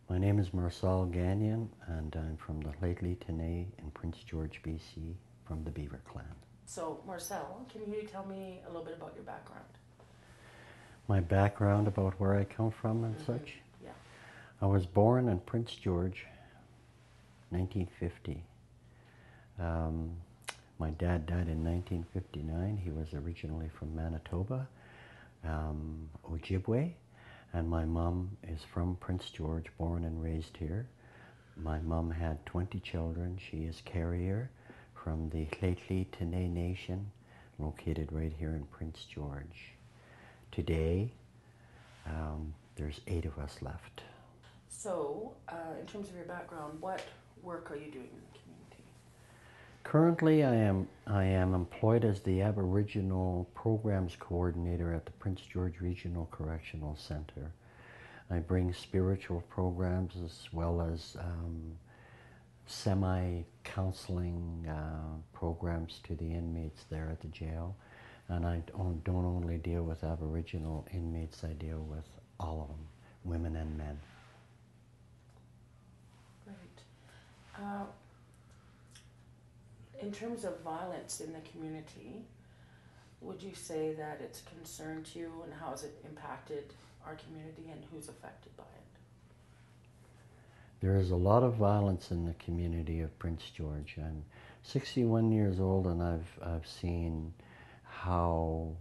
My name is Marcel Gagnon, and I'm from the Lately Tene in Prince George, BC, from the Beaver Clan. So, Marcel, can you tell me a little bit about your background? My background about where I come from and such? Yeah. I was born in Prince George, 1950. My dad died in 1959. He was originally from Manitoba, Ojibwe, and my mom is from Prince George, born and raised here. My mom had 20 children. She is carrier from the Lately Tene Nation, located right here in Prince George. Today, there's 8 of us left. So, in terms of your background, what work are you doing in the community? Currently, I am employed as the Aboriginal Programs Coordinator at the Prince George Regional Correctional Center. I bring spiritual programs as well as semi-counseling programs to the inmates there at the jail. And I don't only deal with Aboriginal inmates, I deal with all of them, women and men. Great. In terms of violence in the community, would you say that it's a concern to you, and how has it impacted our community, and who's affected by it? There is a lot of violence in the community of Prince George. I'm 61 years old, and I've seen how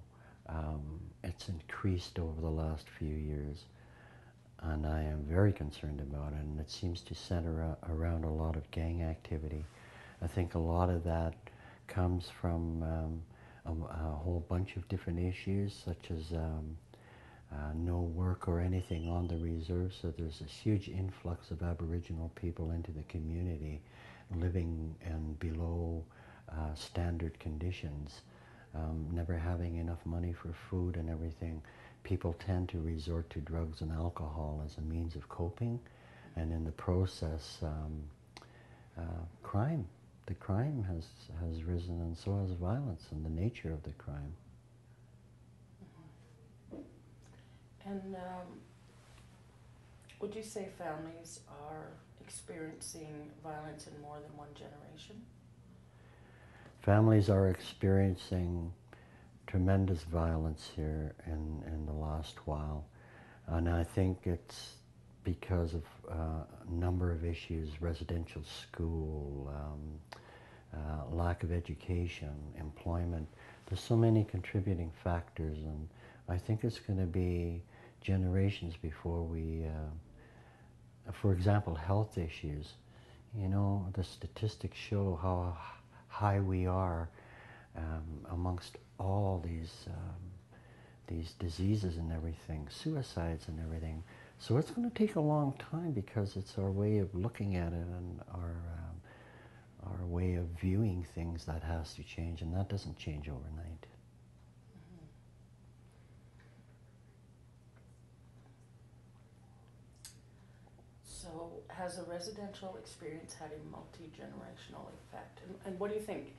it's increased over the last few years, and I am very concerned about it, and it seems to center around a lot of gang activity. I think a lot of that comes from a whole bunch of different issues, such as no work or anything on the reserve, so there's this huge influx of Aboriginal people into the community living in below standard conditions, never having enough money for food and everything. People tend to resort to drugs and alcohol as a means of coping, and in the process, crime. The crime has risen, and so has violence and the nature of the crime. And would you say families are experiencing violence in more than one generation? Families are experiencing tremendous violence here in the last while, and I think it's because of a number of issues: residential school, lack of education, employment. There's so many contributing factors, and I think it's going to be generations before we, for example, health issues. You know, the statistics show how high we are amongst all these diseases and everything, suicides and everything. So it's going to take a long time, because it's our way of looking at it and our way of viewing things that has to change, and that doesn't change overnight. So, has a residential experience had a multi-generational effect? And what do you think,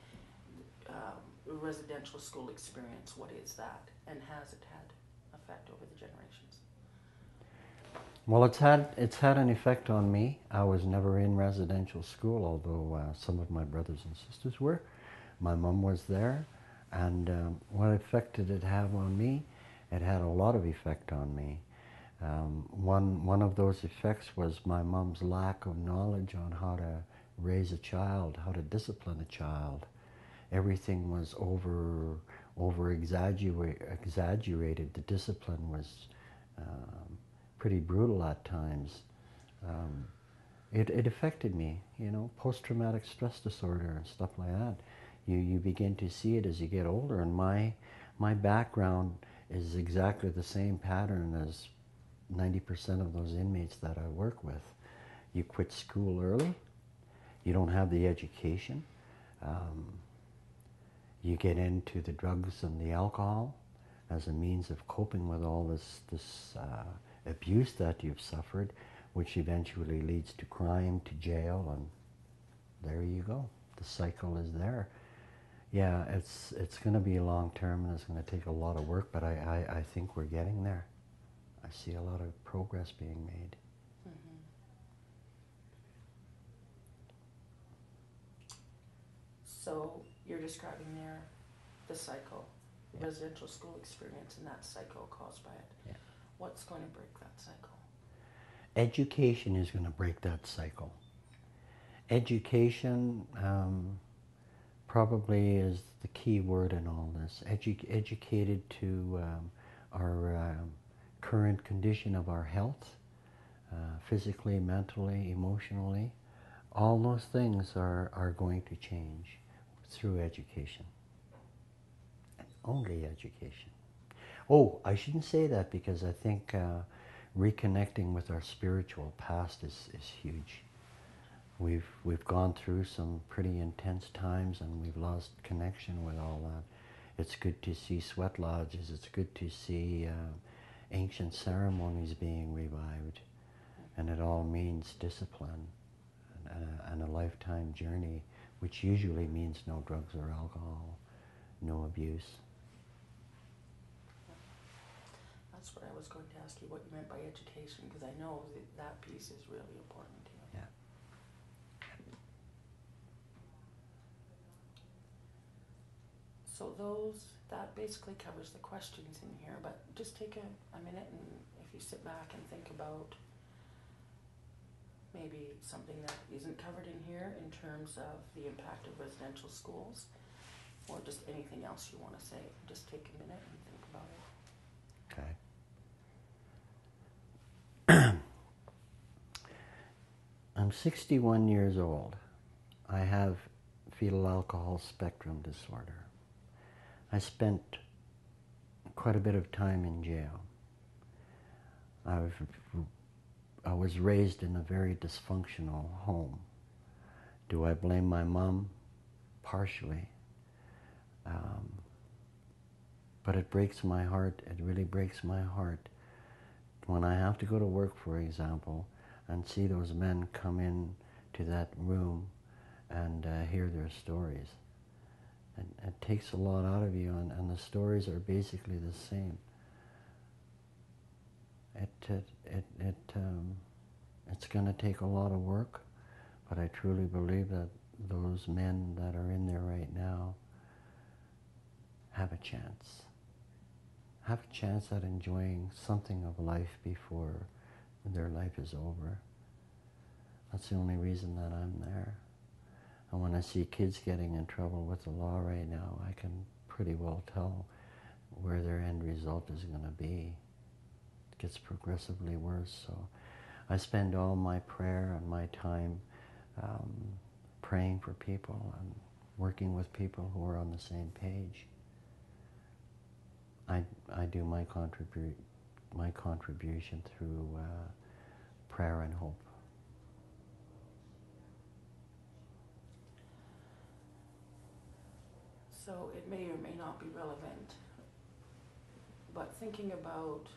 a residential school experience, what is that? And has it had effect over the generations? Well, it's had an effect on me. I was never in residential school, although some of my brothers and sisters were. My mom was there, and what effect did it have on me? It had a lot of effect on me. One of those effects was my mom's lack of knowledge on how to raise a child, how to discipline a child. Everything was over exaggerated. The discipline was pretty brutal at times. It affected me, you know, post-traumatic stress disorder and stuff like that. You begin to see it as you get older, and my background is exactly the same pattern as 90% of those inmates that I work with. You quit school early, you don't have the education, you get into the drugs and the alcohol as a means of coping with all this abuse that you've suffered, which eventually leads to crime, to jail, and there you go. The cycle is there. Yeah, it's going to be long term, and it's going to take a lot of work, but I think we're getting there. I see a lot of progress being made. Mm-hmm. So you're describing there the cycle, the Yeah. residential school experience and that cycle caused by it. Yeah. What's going to break that cycle? Education is going to break that cycle. Education probably is the key word in all this. Educated to our current condition of our health, physically, mentally, emotionally. All those things are going to change through education. And only education. Oh, I shouldn't say that because I think reconnecting with our spiritual past is huge. We've gone through some pretty intense times and we've lost connection with all that. It's good to see sweat lodges. It's good to see ancient ceremonies being revived. And it all means discipline and a lifetime journey, which usually means no drugs or alcohol, no abuse. That's what I was going to ask you, what you meant by education, because I know that piece is really important to you. Yeah. So that basically covers the questions in here, but just take a minute and if you sit back and think about maybe something that isn't covered in here in terms of the impact of residential schools, or just anything else you want to say. Just take a minute and think about it. Okay. I'm 61 years old. I have fetal alcohol spectrum disorder. I spent quite a bit of time in jail. I was raised in a very dysfunctional home. Do I blame my mom? Partially. But it breaks my heart, it really breaks my heart when I have to go to work, for example, and see those men come in to that room and hear their stories. And it takes a lot out of you, and the stories are basically the same. It's going to take a lot of work, but I truly believe that those men that are in there right now have a chance. Have a chance at enjoying something of life before their life is over. That's the only reason that I'm there. And when I see kids getting in trouble with the law right now, I can pretty well tell where their end result is going to be. It gets progressively worse. So I spend all my prayer and my time praying for people and working with people who are on the same page. I do my contribution through prayer and hope. So it may or may not be relevant, but thinking about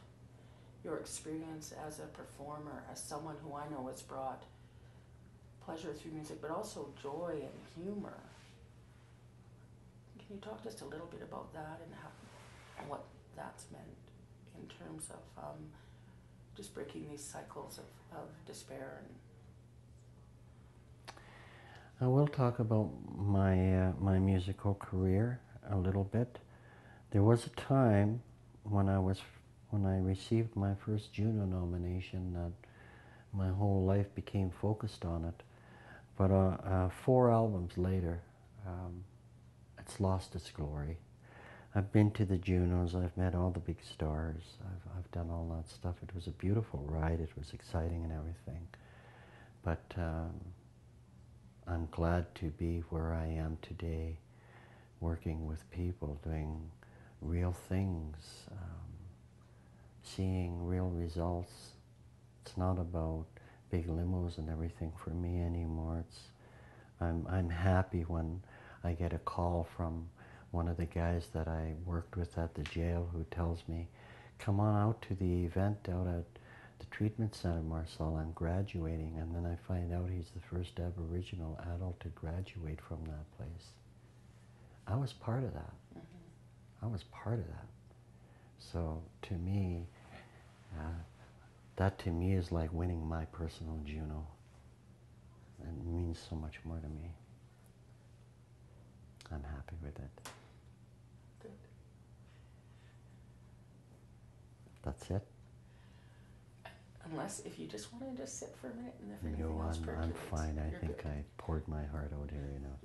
your experience as a performer, as someone who I know has brought pleasure through music, but also joy and humor. Can you talk just a little bit about that and what that's meant in terms of just breaking these cycles of despair? I will talk about my musical career a little bit. There was a time when I received my first Juno nomination that my whole life became focused on it. But 4 albums later, it's lost its glory. I've been to the Junos, I've met all the big stars, I've done all that stuff. It was a beautiful ride, it was exciting and everything. But I'm glad to be where I am today, working with people, doing real things, seeing real results. It's not about big limos and everything for me anymore. I'm happy when I get a call from one of the guys that I worked with at the jail who tells me, come on out to the event out at the treatment center, Marcel, I'm graduating. And then I find out he's the first Aboriginal adult to graduate from that place. I was part of that. I was part of that. So to me, that to me is like winning my personal Juno. It means so much more to me. I'm happy with it. Good. That's it? Unless, if you just want to just sit for a minute and if No, anything else I'm percolates. fine. I you're think good. I poured my heart out here, you know.